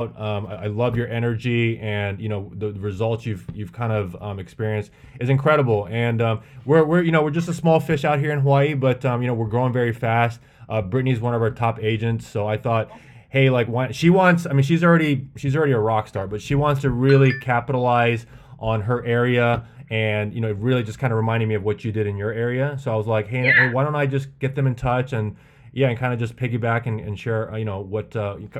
I love your energy, and the results you've kind of experienced is incredible. And we're just a small fish out here in Hawaii, but we're growing very fast. Brittany's one of our top agents, so I thought, hey, like, why, she wants. I mean, she's already a rock star, but she wants to really capitalize on her area, and really just kind of reminding me of what you did in your area. So I was like, hey, Yeah. why don't I just get them in touch, and yeah, and kind of just piggyback and share,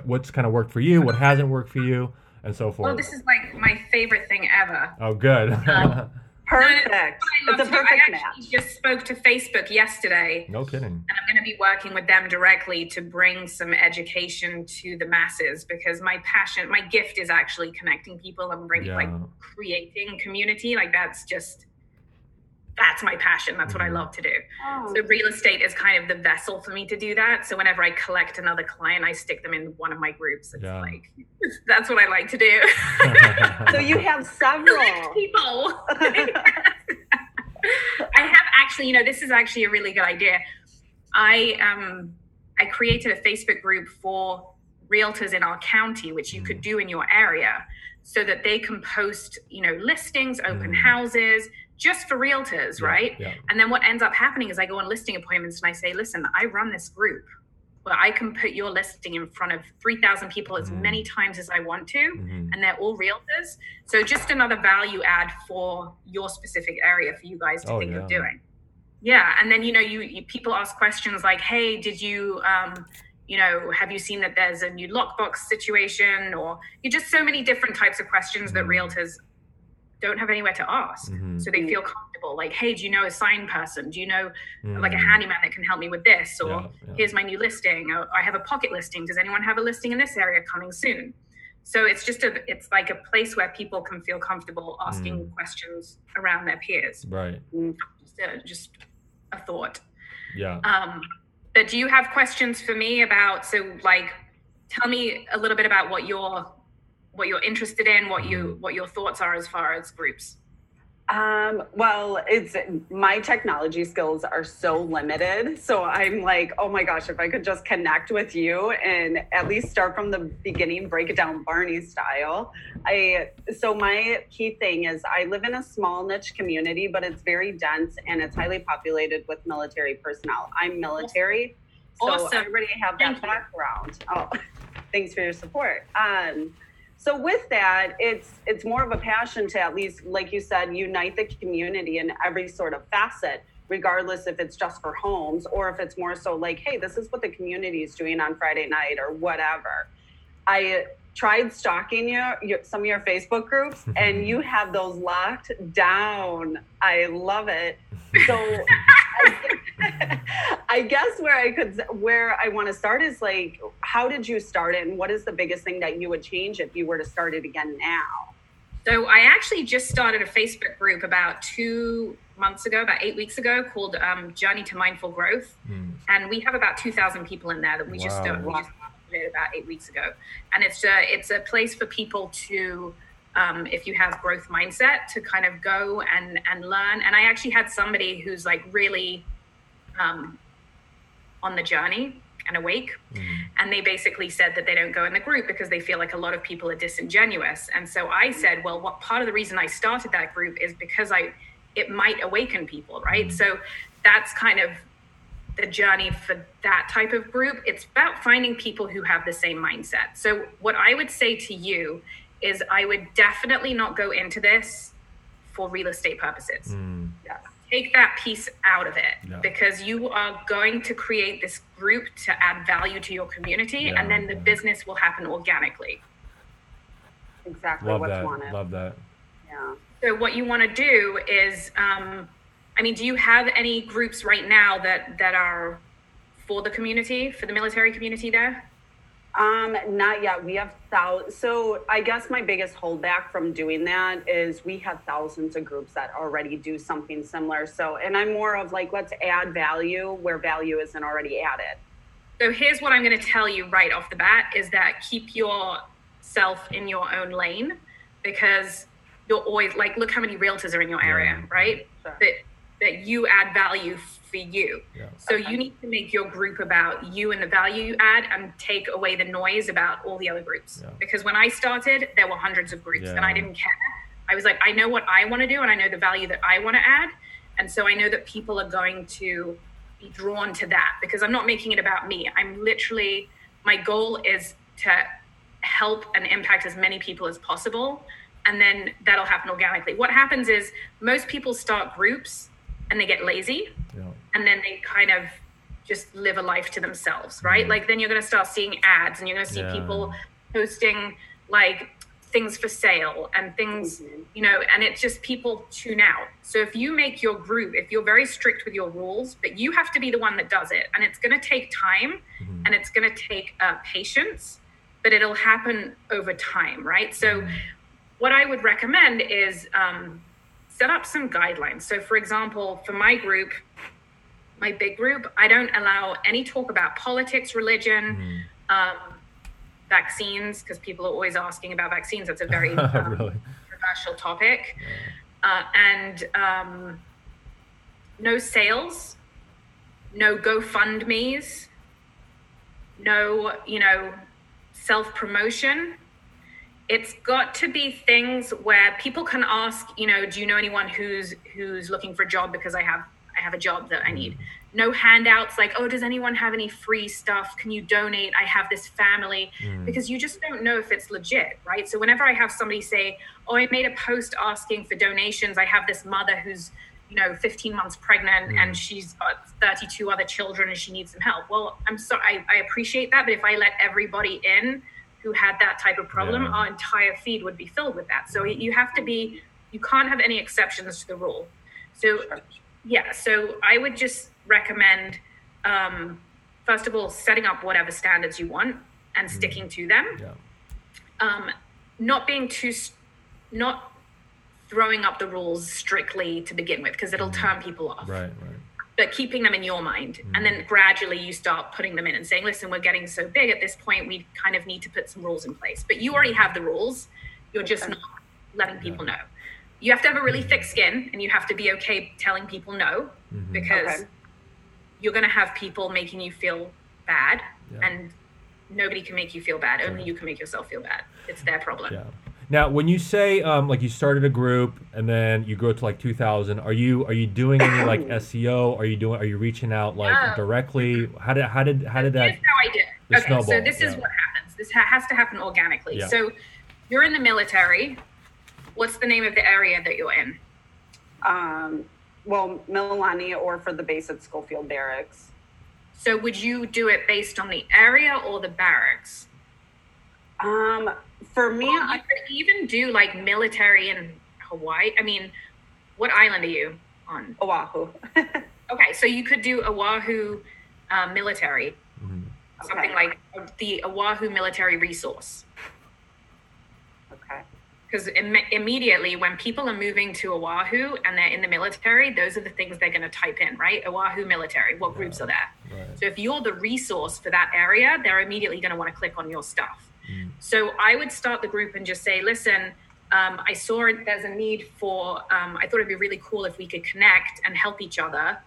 what's kind of worked for you, what hasn't worked for you, and so Well, forth. this is like my favorite thing ever. Oh, good. No, it's Perfect. what I It's a love to do. I perfect actually match. just spoke to Facebook yesterday, No kidding. and I'm going to be working with them directly to bring some education to the masses because my passion, my gift is actually connecting people and bring like Yeah. creating community. Like that's my passion. That's what I Hmm. love to do. Oh, So real estate is kind of the vessel for me to do that. So whenever I collect another client, I stick them in one of my groups. It's Yeah. like that's what I like to do. so you have Collect several. people. I have actually, this is actually a really good idea. I created a Facebook group for realtors in our county, which you could Mm. do in your area, so that they can post, listings, open Mm. houses, just for realtors, Yeah. right? Yeah. And then what ends up happening is I go on listing appointments and I say, listen, I run this group where I can put your listing in front of 3,000 people as many times as I want to, Hmm. and they're all realtors. So just another value add for your specific area for you guys to Oh, think of yeah. doing. Yeah, and then you people ask questions like, "Hey, did you have you seen that there's a new lockbox situation?" Or you just so many different types of questions that Mm. realtors don't have anywhere to ask. Hmm. So they feel comfortable. Like, "Hey, do you know a sign person? Do you know like a Mm. handyman that can help me with this?" Or, Yeah. Yeah. "Here's my new listing. Or, I have a pocket listing. Does anyone have a listing in this area coming soon?" So it's like a place where people can feel comfortable asking Mm. questions around their peers. Right. Just a thought. Yeah. But do you have questions for me about, so like, tell me a little bit about what you're interested in, what your thoughts are as far as groups. Well, it's my technology skills are so limited. So I'm like, oh my gosh, if I could just connect with you and at least start from the beginning, break it down Barney style. So my key thing is I live in a small niche community, but it's very dense and it's highly populated with military personnel. I'm military, so Awesome. I already have Thank that you. background. Oh, thanks for your support. So with that, it's more of a passion to, at least, like you said, unite the community in every sort of facet, regardless if it's just for homes or if it's more so like, hey, this is what the community is doing on Friday night or whatever. I tried stalking some of your Facebook groups, and you have those locked down. I love it. So I guess where I want to start is like, how did you start it, and what is the biggest thing that you would change if you were to start it again now? So I actually just started a Facebook group about 2 months ago, about 8 weeks ago, called Journey to Mindful Growth, Mm. and we have about 2,000 people in there that we just Wow. we just started about 8 weeks ago, and it's a place for people to. If you have growth mindset, to kind of go and learn. And I actually had somebody who's like really on the journey and awake. And they basically said that they don't go in the group because they feel like a lot of people are disingenuous. And so I said, well, what part of the reason I started that group is because it might awaken people, right? So that's kind of the journey for that type of group. It's about finding people who have the same mindset. So what I would say to you is I would definitely not go into this for real estate purposes. Mm. Yeah. Take that piece out of it, Yeah. because you are going to create this group to add value to your community, Yeah, and then the yeah. business will happen organically. Exactly Love what's that. wanted. Love that. Yeah. So what you want to do is, do you have any groups right now that are for the community, for the military community there? Not yet. We have thousands. So I guess my biggest holdback from doing that is we have thousands of groups that already do something similar. So, and I'm more of like, let's add value where value isn't already added. So here's what I'm going to tell you right off the bat is that keep yourself in your own lane, because you're always like, look how many realtors are in your area, Yeah. right? Sure. That you add value for you. Yeah. So you need to make your group about you and the value you add, and take away the noise about all the other groups. Yeah. Because when I started, there were hundreds of groups, and I didn't care. I was like, I know what I want to do, and I know the value that I want to add. And so I know that people are going to be drawn to that, because I'm not making it about me. I'm literally, my goal is to help and impact as many people as possible. And then that'll happen organically. What happens is most people start groups and they get lazy, and then they kind of just live a life to themselves, right? Like then you're going to start seeing ads, and you're going to see people posting like things for sale and things, you know, and it's just people tune out. So if you make your group, if you're very strict with your rules, but you have to be the one that does it, and it's going to take time, and it's going to take patience, but it'll happen over time, right? So what I would recommend is set up some guidelines. So for example, for my group, my big group, I don't allow any talk about politics, religion, vaccines, because people are always asking about vaccines. That's a very controversial topic. And no sales, no GoFundMes, no, you know, self-promotion. It's got to be things where people can ask, you know, do you know anyone who's looking for a job, because I have a job that I need. No handouts like, oh, does anyone have any free stuff? Can you donate? I have this family, because you just don't know if it's legit, right? So whenever I have somebody say, oh, I made a post asking for donations, I have this mother who's, you know, 15 months pregnant and she's got 32 other children and she needs some help. Well, I'm sorry, I appreciate that. But if I let everybody in who had that type of problem, our entire feed would be filled with that. So you have to be, you can't have any exceptions to the rule. So yeah, so I would just recommend, first of all, setting up whatever standards you want and sticking to them. Not being not throwing up the rules strictly to begin with, because it'll turn people off. Right. But keeping them in your mind. And then gradually you start putting them in and saying, listen, we're getting so big at this point, we kind of need to put some rules in place. But you already have the rules. You're just not letting people know. You have to have a really thick skin, and you have to be okay telling people no, because you're going to have people making you feel bad, and nobody can make you feel bad. Only you can make yourself feel bad. It's their problem. Now, when you say like you started a group and then you grow to like 2,000, are you doing any like SEO? Are you reaching out like directly? How did that? Here's how I did. Okay, so this is what happens. This has to happen organically. So you're in the military. What's the name of the area that you're in? Well, Mililani, or for the base at Schofield Barracks. So would you do it based on the area or the barracks? For me, I could even do like military in Hawaii. I mean, what island are you on? Oahu. Okay, so you could do Oahu military, something like the Oahu military resource. Okay. Because immediately when people are moving to Oahu and they're in the military, those are the things they're going to type in, right? Oahu military, what groups are there? So if you're the resource for that area, they're immediately going to want to click on your stuff. So I would start the group and just say, listen, I saw there's a need for, I thought it'd be really cool if we could connect and help each other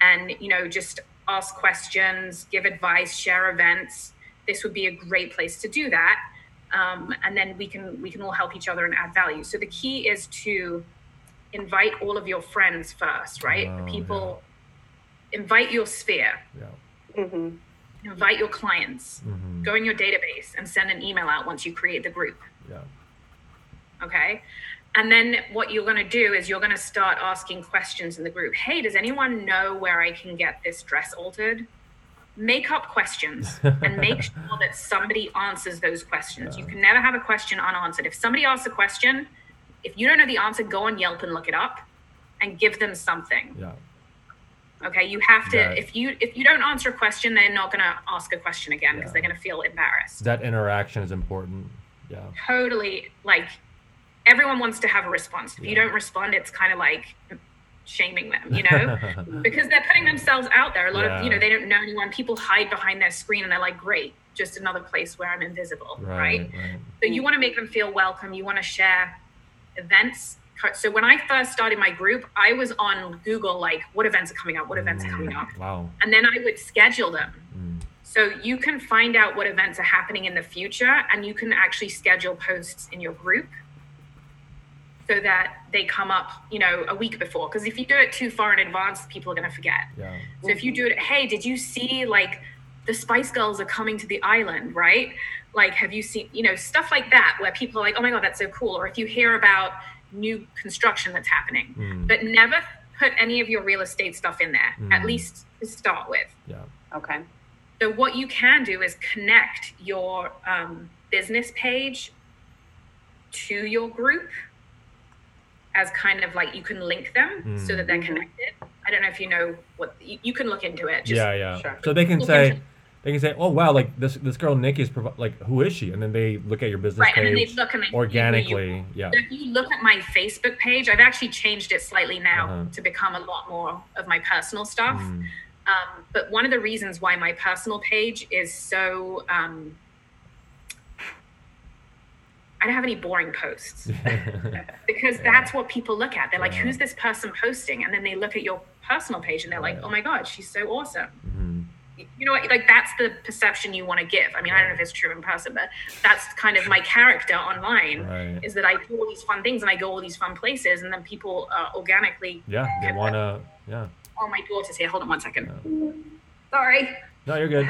and, you know, just ask questions, give advice, share events. This would be a great place to do that. And then we can all help each other and add value. So the key is to invite all of your friends first, right? The people, invite your sphere. Invite your clients, go in your database and send an email out once you create the group. Okay. And then what you're going to do is you're going to start asking questions in the group. Hey, does anyone know where I can get this dress altered? Make up questions and make sure that somebody answers those questions. You can never have a question unanswered. If somebody asks a question, if you don't know the answer, go on Yelp and look it up and give them something. Okay, you have to, if you don't answer a question, they're not going to ask a question again because they're going to feel embarrassed. That interaction is important. Totally. Like, everyone wants to have a response. If you don't respond, it's kind of like shaming them, you know, because they're putting themselves out there. A lot of, you know, they don't know anyone. People hide behind their screen and they're like, great, just another place where I'm invisible, right? So you want to make them feel welcome. You want to share events, So when I first started my group, I was on Google, like, what events are coming up, what events are coming up. Wow. And then I would schedule them. So you can find out what events are happening in the future, and you can actually schedule posts in your group so that they come up, a week before. Because if you do it too far in advance, people are going to forget. Yeah. So if you do it, hey, did you see, like, the Spice Girls are coming to the island, right? Like, have you seen, stuff like that, where people are like, oh my God, that's so cool. Or if you hear about new construction that's happening, but never put any of your real estate stuff in there, at least to start with. Yeah. Okay. So what you can do is connect your business page to your group as kind of like, you can link them so that they're connected. I don't know if you know what, you can look into it. Yeah. Sure. So they can say, oh wow, like this girl Nikki is like, who is she? And then they look at your business page, and then they look and they organically. So if you look at my Facebook page, I've actually changed it slightly now to become a lot more of my personal stuff. But one of the reasons why my personal page is so, I don't have any boring posts because that's what people look at. They're like, who's this person posting? And then they look at your personal page and they're like, oh my God, she's so awesome. You know what, like, that's the perception you want to give. I mean, I don't know if it's true in person, but that's kind of my character online, is that I do all these fun things and I go all these fun places, and then people organically. Yeah, they want to, Oh, my daughter's here. Hold on one second. Sorry. No, you're good.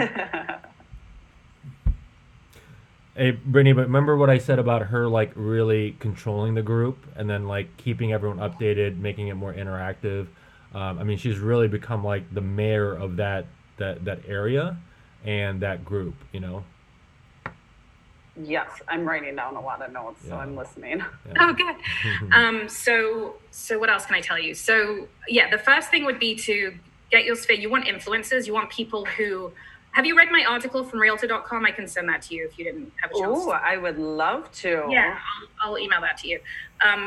Hey, Brittany, but remember what I said about her, like, really controlling the group and then, like, keeping everyone updated, making it more interactive. I mean, she's really become, like, the mayor of that area and that group, Yes, I'm writing down a lot of notes, so I'm listening. Yeah. Oh, good. So what else can I tell you? So yeah, the first thing would be to get your sphere. You want influencers. You want people who. Have you read my article from Realtor.com? I can send that to you if you didn't have a chance. Oh, I would love to. Yeah, I'll email that to you.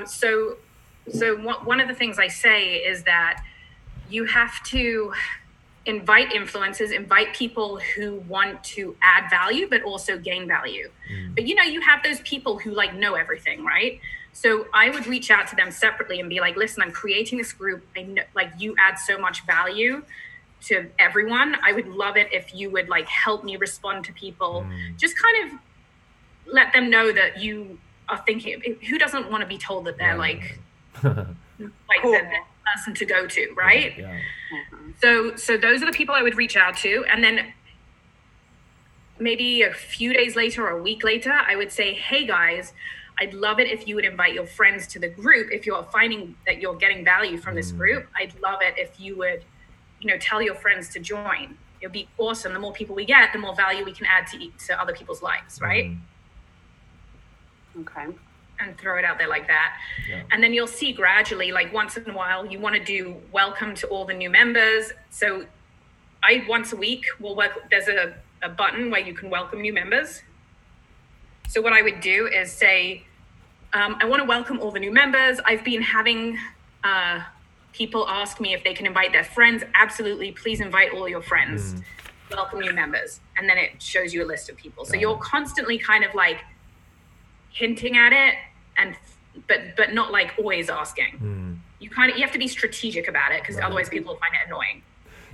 So one of the things I say is that you have to invite influencers, invite people who want to add value, but also gain value. But you have those people who like know everything, right? So I would reach out to them separately and be like, listen, I'm creating this group. I know, like, you add so much value to everyone. I would love it if you would like help me respond to people. Just kind of let them know that you are thinking. Who doesn't want to be told that they're like the person to go to, right? Yeah. So those are the people I would reach out to, and then maybe a few days later or a week later, I would say, hey guys, I'd love it if you would invite your friends to the group. If you're finding that you're getting value from this group, I'd love it if you would, tell your friends to join. It'd be awesome. The more people we get, the more value we can add to other people's lives, right? Okay. And throw it out there like that. Yeah. And then you'll see gradually, like once in a while, you want to do welcome to all the new members. So once a week, there's a button where you can welcome new members. So what I would do is say, I want to welcome all the new members. I've been having people ask me if they can invite their friends. Absolutely. Please invite all your friends. Welcome new members. And then it shows you a list of people. So you're constantly kind of like hinting at it, but not like always asking. You have to be strategic about it, because otherwise people will find it annoying.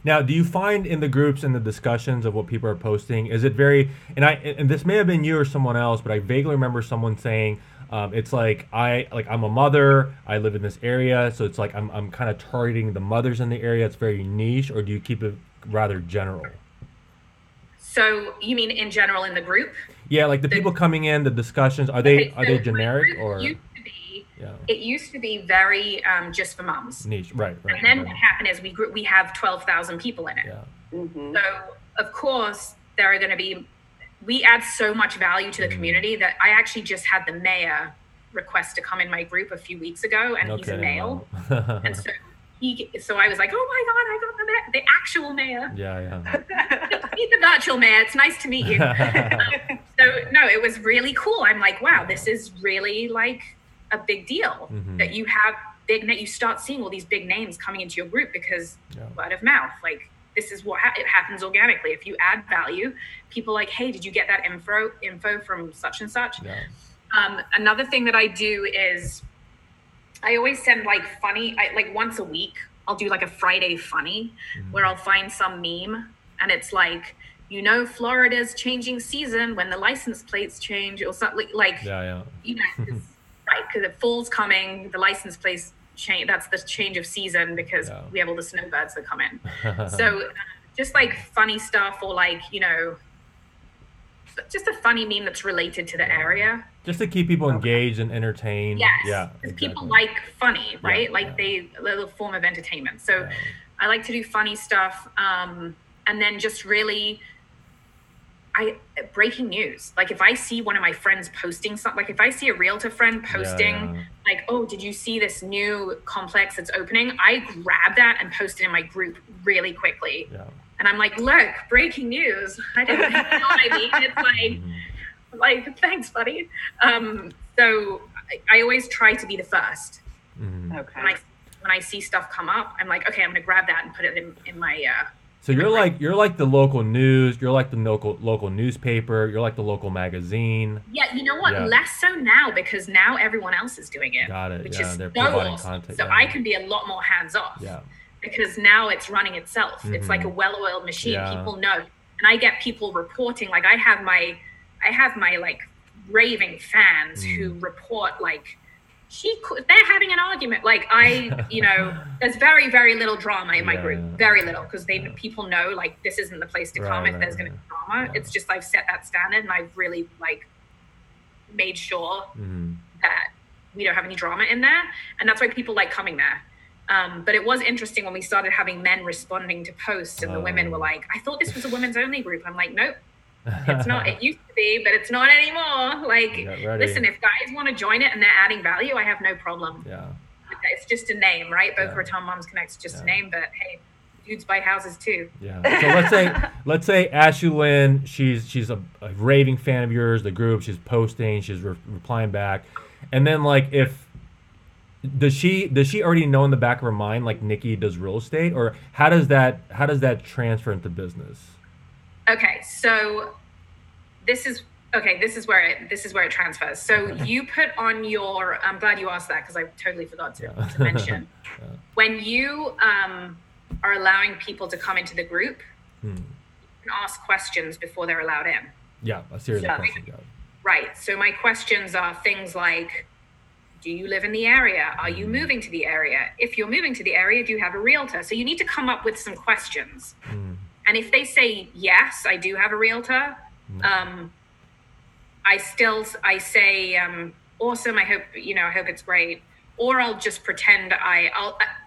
Now, do you find in the groups and the discussions of what people are posting, is it very, and this may have been you or someone else, but I vaguely remember someone saying, it's like I'm a mother, I live in this area, so it's like I'm kind of targeting the mothers in the area. It's very niche, or do you keep it rather general? So you mean in general in the group? Yeah, like the people coming in, the discussions, are they generic or? It used to be very just for moms. Niche, right. And then what happened is we have 12,000 people in it. Yeah. So of course there are going to be. We add so much value to the community that I actually just had the mayor request to come in my group a few weeks ago, and he's a male, and so I was like, oh my God, I got the actual mayor. Yeah. Meet the virtual mayor. It's nice to meet you. So no, it was really cool. I'm like, wow, this is really like a big deal that you have you start seeing all these big names coming into your group because word of mouth, like. This is what it happens organically. If you add value, people are like, hey, did you get that info from such and such? Yeah. Another thing that I do is I always send like funny, like once a week, I'll do like a Friday funny where I'll find some meme and it's like, Florida's changing season when the license plates change or something like, Yeah. right, because the fall's coming, the license plates change. That's the change of season because we have all the snowbirds that come in. So just like funny stuff or like, just a funny meme that's related to the area. Just to keep people engaged and entertained. Yes. Yeah. Because Exactly. people like funny, right? Yeah, like a little form of entertainment. So I like to do funny stuff. And then just really breaking news. Like if I see one of my friends posting something, like if I see a realtor friend posting like, oh, did you see this new complex that's opening? I grab that and post it in my group really quickly. Yeah. And I'm like, look, breaking news. I didn't know what I mean. It's like, thanks, buddy. So I always try to be the first. Okay. When I see stuff come up, I'm like, okay, I'm gonna grab that and put it in my So you're like the local news, you're like the local newspaper, you're like the local magazine. Yeah, you know what? Yeah. Less so now because now everyone else is doing it. Got it. Which Yeah, is they're so providing awesome. content. So I can be a lot more hands off. Yeah. Because now it's running itself. It's like a well-oiled machine. Yeah. People know. And I get people reporting, like I have my like raving fans who report like they're having an argument. Like there's very, very little drama in my group. Very little, because people know like this isn't the place to come if there's gonna be drama. Yeah. It's just I've set that standard and I've really like made sure that we don't have any drama in there. And that's why people like coming there. But it was interesting when we started having men responding to posts and the women were like, I thought this was a women's only group. I'm like, nope, it's not. It used to be, but it's not anymore. Like, listen, if guys want to join it and they're adding value, I have no problem. Yeah. It's just a name, right? Boca Raton Moms Connect's just a name, but hey, dudes buy houses too. Yeah. So let's say Ashley Lynn, she's a raving fan of yours, the group, she's posting, she's replying back. And then like does she already know in the back of her mind like Nikki does real estate, or how does that transfer into business? Okay, so this is where it transfers. So you put on your, I'm glad you asked that because I totally forgot to mention. When you are allowing people to come into the group, you can ask questions before they're allowed in. Yeah, a series of questions. Yeah. Right. So my questions are things like, do you live in the area? Are you moving to the area? If you're moving to the area, do you have a realtor? So you need to come up with some questions. And if they say, yes, I do have a realtor, I say, awesome. I hope it's great. Or I'll just pretend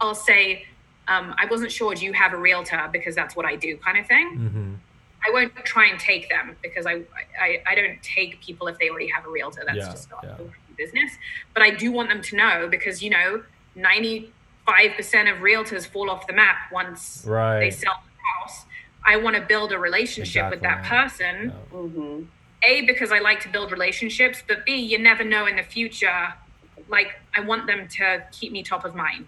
I'll say, I wasn't sure, do you have a realtor? Because that's what I do, kind of thing. I won't try and take them because I don't take people if they already have a realtor. That's just not the business. But I do want them to know because 95% of realtors fall off the map once they sell the house. I want to build a relationship with that person. A, because I like to build relationships, but B, you never know in the future. Like, I want them to keep me top of mind.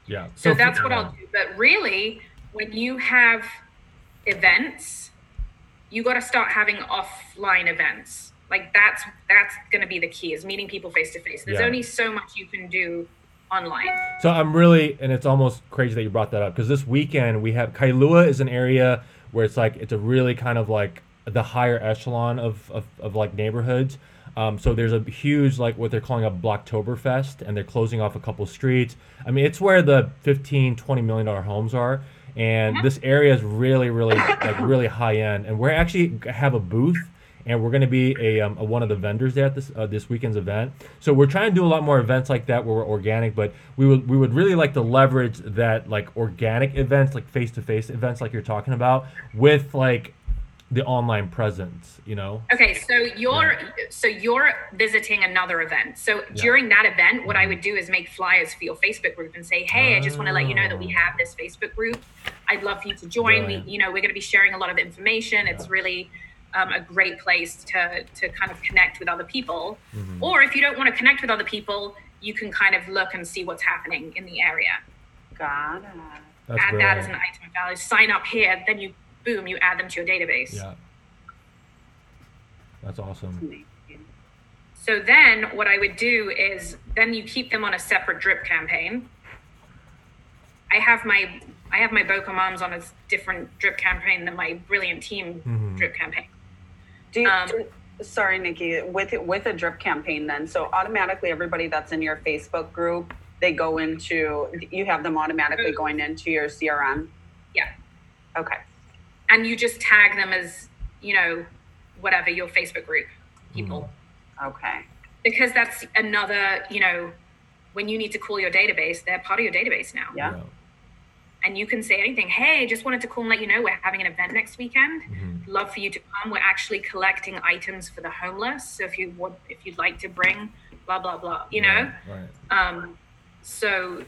Yeah. So that's what I'll do. But really, when you have events, you got to start having offline events. Like that's going to be the key, is meeting people face to face. There's only so much you can do online. So I'm really, and it's almost crazy that you brought that up, because this weekend we have Kailua is an area where it's a really kind of like the higher echelon of like neighborhoods. So there's a huge, like what they're calling a Blocktoberfest, and they're closing off a couple streets. I mean, it's where the $15-20 million homes are. And this area is really, really like really high end. And we're actually have a booth, and we're going to be a one of the vendors there at this weekend's event. So we're trying to do a lot more events like that where we're organic, but we would really like to leverage that like organic events, like face-to-face events like you're talking about, with like the online presence, Okay, so you're visiting another event. So during that event, what I would do is make flyers for your Facebook group and say, hey, I just want to let you know that we have this Facebook group. I'd love for you to join. We're going to be sharing a lot of information. It's really a great place to kind of connect with other people. Or if you don't want to connect with other people, you can kind of look and see what's happening in the area. Got it. Add that as an item of value. Sign up here, then you add them to your database. Yeah. That's awesome. So then what I would do is then you keep them on a separate drip campaign. I have my Boca Moms on a different drip campaign than my Brilliant Team drip campaign. Sorry, Nikki, with a drip campaign then, so automatically everybody that's in your Facebook group, you have them automatically going into your CRM? Yeah. Okay. And you just tag them as, whatever, your Facebook group people. Okay. Because that's another, when you need to call your database, they're part of your database now. Yeah. And you can say anything. Hey, I just wanted to call and let you know we're having an event next weekend. Love for you to come. We're actually collecting items for the homeless. So if you'd like to bring blah, blah, blah, Right. So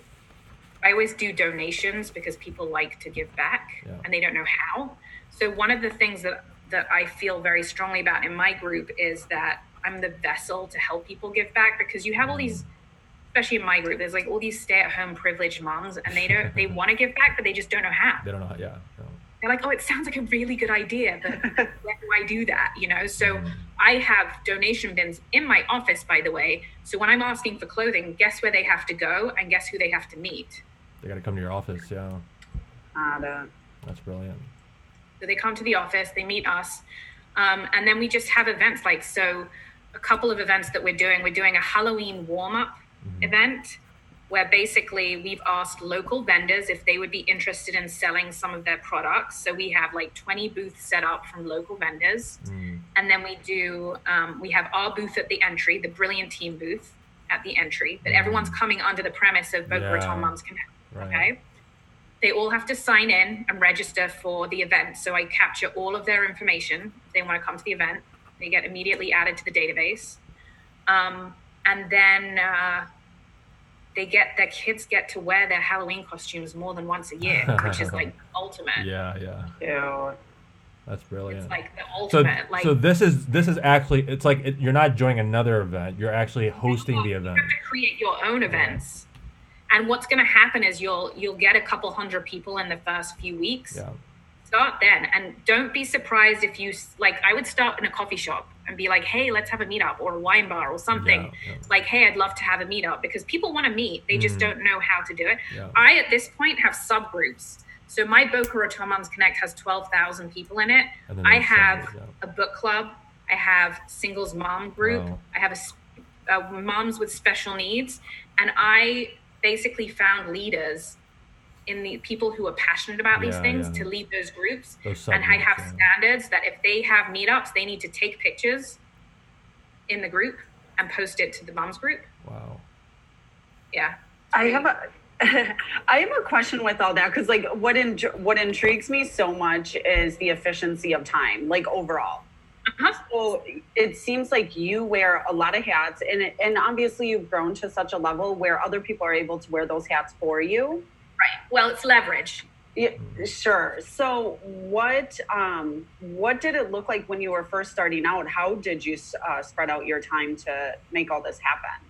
I always do donations because people like to give back and they don't know how. So one of the things that I feel very strongly about in my group is that I'm the vessel to help people give back, because you have all these, especially in my group, there's like all these stay-at-home privileged moms, and they want to give back, but they just don't know how. They don't know how. Yeah. No. They're like, oh, it sounds like a really good idea, but where do I do that? So I have donation bins in my office, by the way. So when I'm asking for clothing, guess where they have to go and guess who they have to meet? They got to come to your office. Yeah. That's brilliant. So they come to the office, they meet us, and then we just have events a couple of events that we're doing a Halloween warm-up event where basically we've asked local vendors if they would be interested in selling some of their products. So we have like 20 booths set up from local vendors. And then we have our booth at the entry, the Brilliant Team booth at the entry, but everyone's coming under the premise of Boca Raton Moms Connect. Right. Okay. They all have to sign in and register for the event. So I capture all of their information. If they want to come to the event, they get immediately added to the database. And then their kids get to wear their Halloween costumes more than once a year, which is like ultimate. Yeah. Cute. That's brilliant. It's like the ultimate. So this is actually, it's like you're not joining another event. You're actually hosting the event. You have to create your own events. And what's going to happen is you'll get a couple hundred people in the first few weeks. Yeah. Start then, and don't be surprised if I would start in a coffee shop and be like, hey, let's have a meetup, or a wine bar or something. Yeah. Like, hey, I'd love to have a meetup, because people want to meet. They just don't know how to do it. Yeah. I, at this point, have subgroups. So my Boca Raton Moms Connect has 12,000 people in it. I have a book club. I have singles mom group. Wow. I have a moms with special needs. And I basically found leaders in the people who are passionate about these things to lead those groups. And I have standards that if they have meetups, they need to take pictures in the group and post it to the moms group. Wow. Yeah. I have a question with all that, because like what intrigues me so much is the efficiency of time, like overall. So it seems like you wear a lot of hats, and obviously you've grown to such a level where other people are able to wear those hats for you. Right. Well, it's leverage. Yeah, sure. So what did it look like when you were first starting out? How did you spread out your time to make all this happen?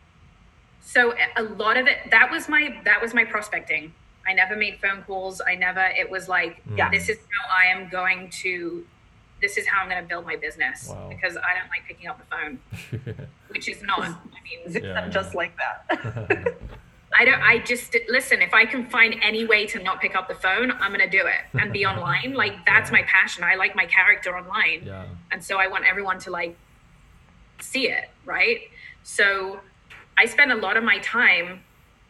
So a lot of it, that was my prospecting. I never made phone calls. It was like, this is how I'm going to build my business. Wow. Because I don't like picking up the phone, which is not, just like that. Listen, if I can find any way to not pick up the phone, I'm going to do it and be online. Like, that's my passion. I like my character online. Yeah. And so I want everyone to like see it. Right. So I spend a lot of my time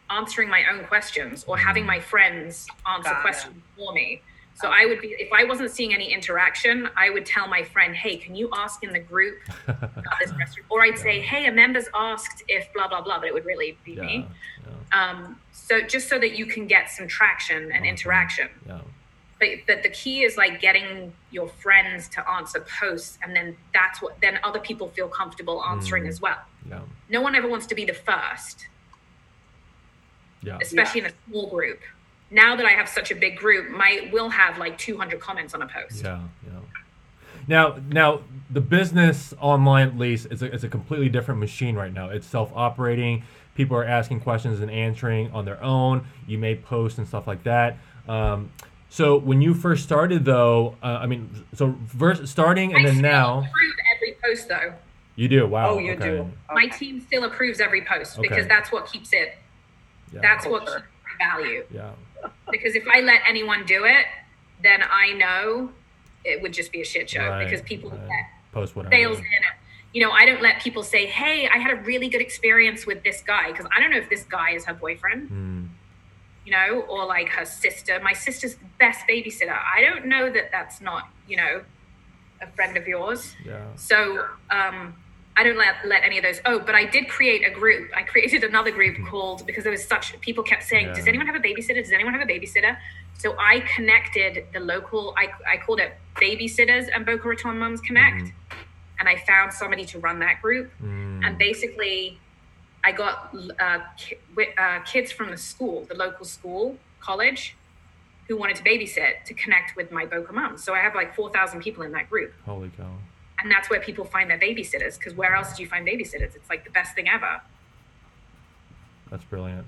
answering my own questions or having my friends answer questions for me. So I would be, if I wasn't seeing any interaction, I would tell my friend, hey, can you ask in the group about this restaurant? Or I'd say, hey, a member's asked if blah, blah, blah, but it would really be me. Yeah. So just so that you can get some traction and interaction. Yeah. But the key is like getting your friends to answer posts, and then then other people feel comfortable answering as well. Yeah. No one ever wants to be the first, especially in a small group. Now that I have such a big group, we'll have like 200 comments on a post. Yeah. Now the business online, at least, is a completely different machine right now. It's self-operating. People are asking questions and answering on their own. You may post and stuff like that. So when you first started, though, starting and then now. I approve every post, though. You do? Wow. Oh, you okay. do. My Okay. team still approves every post Okay. because that's what keeps it. Yeah. That's what keeps the value. Yeah. Because if I let anyone do it, then I know it would just be a shit show, Right, because people right. get Post whatever. fails in it. You know, I don't let people say, hey, I had a really good experience with this guy, because I don't know if this guy is her boyfriend, you know, or like her sister. My sister's the best babysitter. I don't know that that's not, you know, a friend of yours. Yeah. So I don't let any of those. Oh, but I did create a group. I created another group called, because there was such, people kept saying, does anyone have a babysitter? Does anyone have a babysitter? So I connected the local, I called it Babysitters and Boca Raton Moms Connect. And I found somebody to run that group. And basically I got kids from the school, the local school, college, who wanted to babysit to connect with my Boca moms. So I have like 4,000 people in that group. Holy cow. And that's where people find their babysitters, because where else do you find babysitters? It's like the best thing ever. That's brilliant.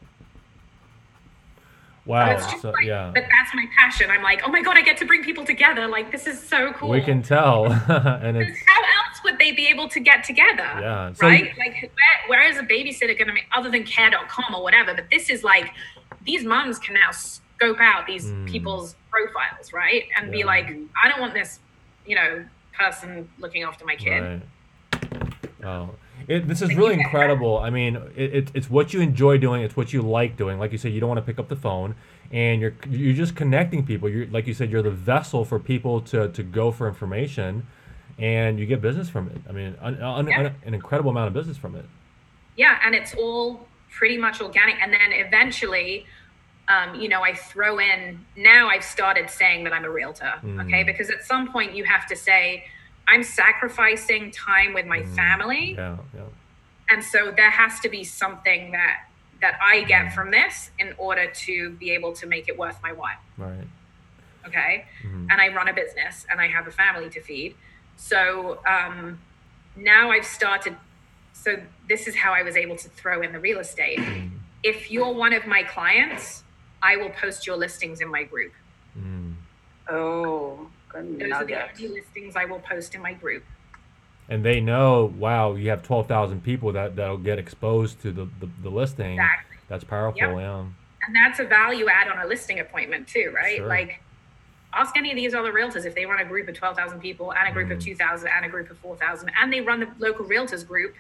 Wow. It's just So, like, yeah. but that's my passion. I'm like, oh my God, I get to bring people together. Like, this is so cool. We can tell. And it's, How else would they be able to get together? Yeah. So right? Like, where is a babysitter going to be, other than care.com or whatever? But this is like, these moms can now scope out these people's profiles, right? And be like, I don't want this, you know, person looking after my kid. Right. Oh, this is really incredible. I mean, it's what you enjoy doing. It's what you like doing. Like you said, you don't want to pick up the phone, and you're just connecting people. You're, like you said, you're the vessel for people to go for information, and you get business from it. I mean, an incredible amount of business from it. Yeah, and it's all pretty much organic. And then eventually, you know, I throw in, now I've started saying that I'm a realtor, okay? Because at some point you have to say, I'm sacrificing time with my family. Yeah. And so there has to be something that I get from this in order to be able to make it worth my while. Right. Okay. And I run a business and I have a family to feed. So now I've started, so this is how I was able to throw in the real estate. If you're one of my clients, I will post your listings in my group. Oh, good Those nugget. are the only listings I will post in my group. And they know, wow, you have 12,000 people that'll get exposed to the listing. Exactly. That's powerful, Yep. yeah. And that's a value add on a listing appointment too, right? Sure. Like, ask any of these other realtors if they run a group of 12,000 people and a group of 2,000 and a group of 4,000, and they run the local realtors group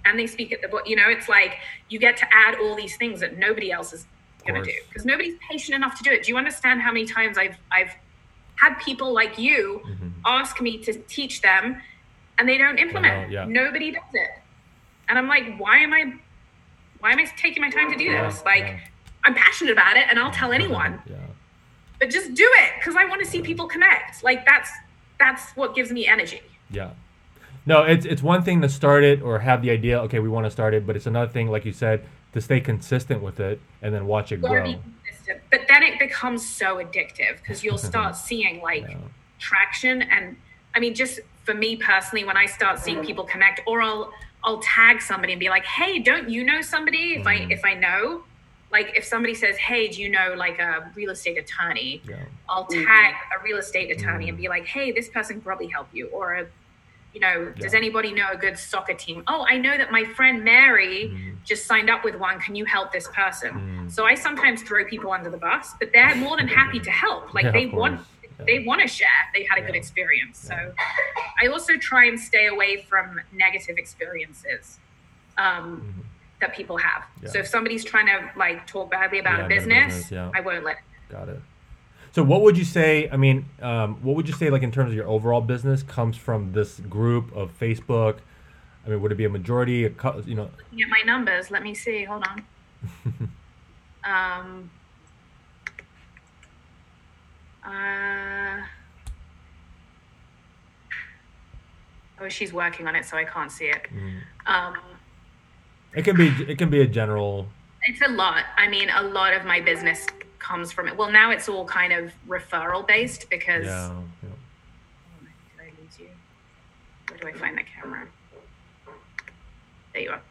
and they speak at the book. You know, it's like you get to add all these things that nobody else is going to do, because nobody's patient enough to do it. Do you understand how many times I've had people like you ask me to teach them and they don't implement? Yeah. Nobody does it. And I'm like, why am I taking my time to do this? Like, I'm passionate about it and I'll tell anyone. But just do it, because I want to see people connect. Like, that's what gives me energy. Yeah. No, it's one thing to start it or have the idea, okay, we want to start it, but it's another thing, like you said, to stay consistent with it and then watch it grow. Be consistent. But then it becomes so addictive, because you'll start seeing like traction. And I mean, just for me personally, when I start seeing people connect, or I'll tag somebody and be like, hey, don't you know somebody? If I know, like if somebody says, hey, do you know like a real estate attorney? I'll tag a real estate attorney and be like, hey, this person can probably help you. Or, you know, does anybody know a good soccer team? Oh, I know that my friend Mary just signed up with one. Can you help this person? So I sometimes throw people under the bus, but they're more than happy to help. Like they want to share. They had a good experience. So I also try and stay away from negative experiences that people have. So if somebody's trying to like talk badly about a business, I won't let it. Got it. So what would you say, I mean, what would you say, like in terms of your overall business comes from this group of Facebook? I mean, would it be a majority, you know? Looking at my numbers, let me see, hold on. Oh, she's working on it, so I can't see it. It can be a general. It's a lot. I mean, a lot of my business comes from it. Well, now it's all kind of referral based, because did I lose you? Where do I find that camera? There you are.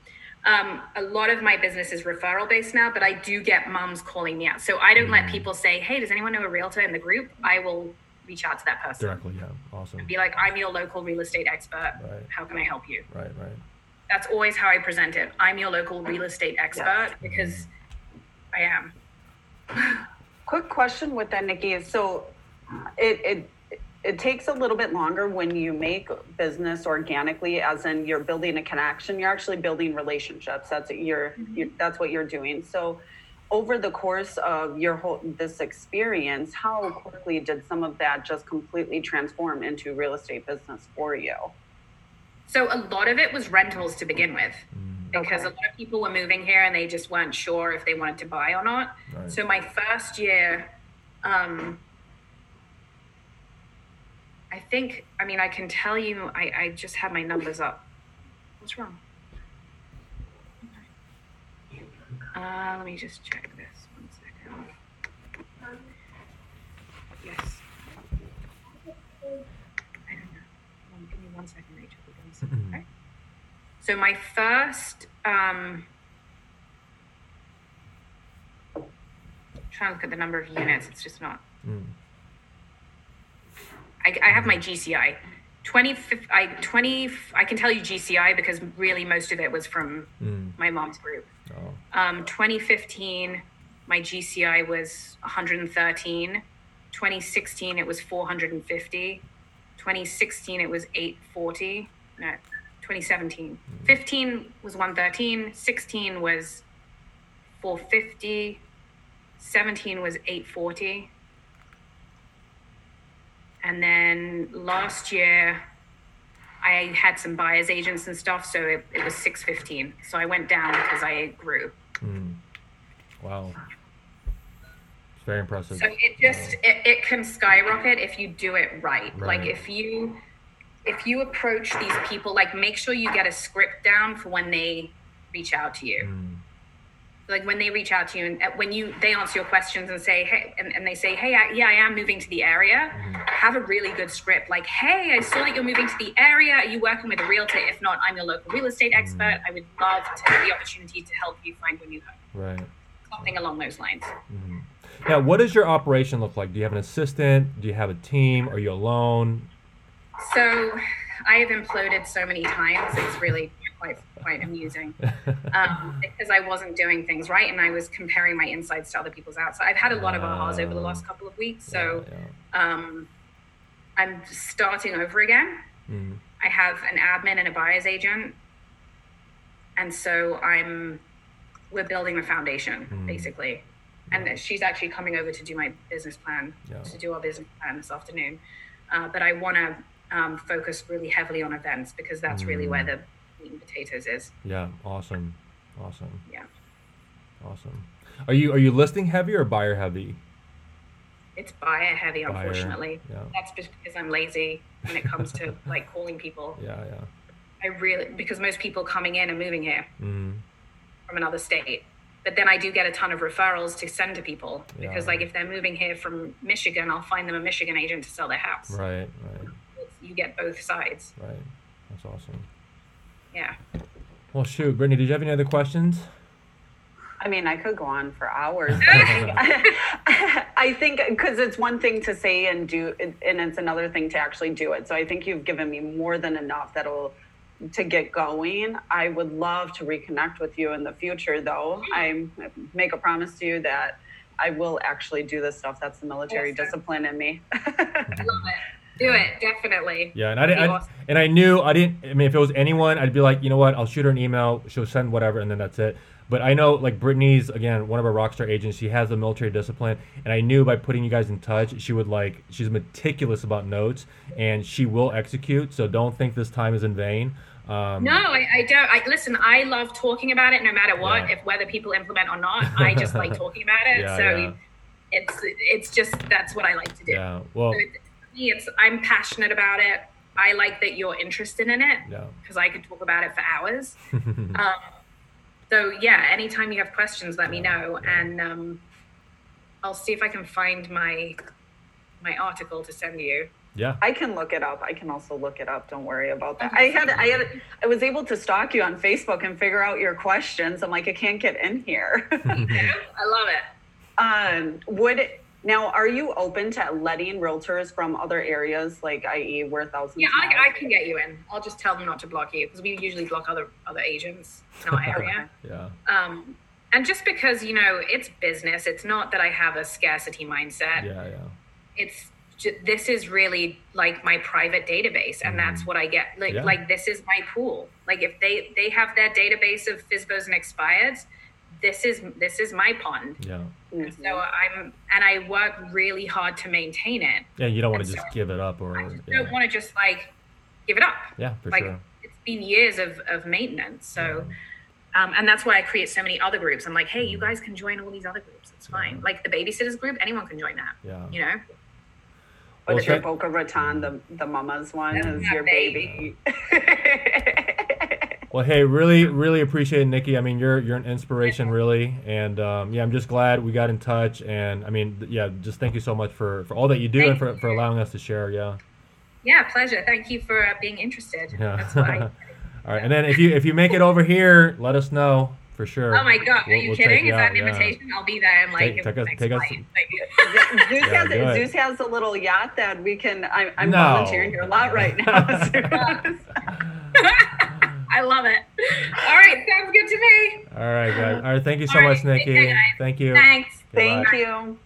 A lot of my business is referral based now, but I do get moms calling me out. So I don't let people say, hey, does anyone know a realtor in the group? I will reach out to that person directly. Yeah, awesome. and be like, I'm your local real estate expert. Right. How can I help you? Right. That's always how I present it. I'm your local real estate expert because I am. Quick question with that, Nikki, is so it takes a little bit longer when you make business organically, as in you're building a connection. You're actually building relationships. That's that's what you're doing. So over the course of this experience, how quickly did some of that just completely transform into real estate business for you? So a lot of it was rentals to begin with, because a lot of people were moving here and they just weren't sure if they wanted to buy or not. Right. So my first year, I can tell you, I just had my numbers up. What's wrong? Let me just check this 1 second. Yes. I don't know. Give me 1 second, Rachel. Okay. So my first, trying to look at the number of units, it's just not. I have my GCI. 20, I can tell you GCI because really most of it was from my mom's group. 2015, my GCI was 113. 2016, it was 450. 2016, it was 840. No, 2017. 15 was 113. 16 was 450. 17 was 840. And then last year, I had some buyer's agents and stuff, so it was 615. So I went down because I grew. Wow. It's very impressive. So it can skyrocket if you do it right. Like if you approach these people, like make sure you get a script down for when they reach out to you. Like when they reach out to you and when they answer your questions and say, hey, and they say, hey, I am moving to the area. Have a really good script. Like, hey, I saw that you're moving to the area. Are you working with a realtor? If not, I'm your local real estate expert. I would love to have the opportunity to help you find a new home. Right. Something along those lines. Now, what does your operation look like? Do you have an assistant? Do you have a team? Are you alone? So I have imploded so many times. It's really quite amusing because I wasn't doing things right and I was comparing my insides to other people's outside. I've had a lot of ahas over the last couple of weeks. So I'm starting over again. I have an admin and a buyer's agent. And so we're building a foundation basically. And she's actually coming over to do my business plan, to do our business plan this afternoon. But I want to focus really heavily on events because that's really where the meat and potatoes is. Yeah, awesome. Yeah. Awesome. Are you listing heavy or buyer heavy? It's buyer heavy, unfortunately. Yeah. That's just because I'm lazy when it comes to like calling people. Yeah. Because most people coming in are moving here from another state. But then I do get a ton of referrals to send to people because like if they're moving here from Michigan, I'll find them a Michigan agent to sell their house. Right. You get both sides. Right. That's awesome. Yeah. Well, shoot, Brittany, did you have any other questions? I mean, I could go on for hours. I think because it's one thing to say and do, and it's another thing to actually do it. So I think you've given me more than enough to get going. I would love to reconnect with you in the future, though. I make a promise to you that I will actually do this stuff. That's the military discipline in me. I love it. Do it, definitely. Yeah, and I knew I didn't. I mean, if it was anyone, I'd be like, you know what? I'll shoot her an email. She'll send whatever, and then that's it. But I know, like Brittany's again, one of our rockstar agents. She has the military discipline, and I knew by putting you guys in touch, she would she's meticulous about notes, and she will execute. So don't think this time is in vain. No, I don't. Listen, I love talking about it no matter what, whether people implement or not. I just like talking about it. It's just that's what I like to do. Yeah. Well. So I'm passionate about it. I like that you're interested in it because I could talk about it for hours. So anytime you have questions, let me know, and I'll see if I can find my article to send you. Yeah, I can look it up. I can also look it up. Don't worry about that. I was able to stalk you on Facebook and figure out your questions. I'm like, I can't get in here. I love it. Now, are you open to letting realtors from other areas, like i.e. we're thousands Yeah, miles I can get you in. I'll just tell them not to block you because we usually block other agents in our area. Yeah. And just because, you know, it's business, it's not that I have a scarcity mindset. Yeah. It's this is really like my private database, and that's what I get. Like this is my pool. Like if they have their database of FSBOs and expireds, this is my pond. Yeah. And so I work really hard to maintain it. Yeah, you don't want to just give it up, or I just don't want to just like give it up. Yeah, for like, sure. It's been years of maintenance. So and that's why I create so many other groups. I'm like, hey, you guys can join all these other groups. It's fine. Like the babysitters group, anyone can join that. Yeah. You know? But the Boca Raton, the mama's one is your baby. Well, hey, really appreciate it, Nikki. I mean, you're an inspiration, really, and I'm just glad we got in touch. And I mean, just thank you so much for all that you do and for allowing us to share. Yeah, pleasure. Thank you for being interested. Yeah. That's why. All right, and then if you make it over here, let us know for sure. Oh my God, are you kidding? Is that an invitation? I'll be there in like take us. Zeus has a little yacht that we can. I'm volunteering here a lot right now. I love it. All right, sounds good to me. All right, guys. All right, thank you so much, Nikki. Thank you. Thanks. Thank you.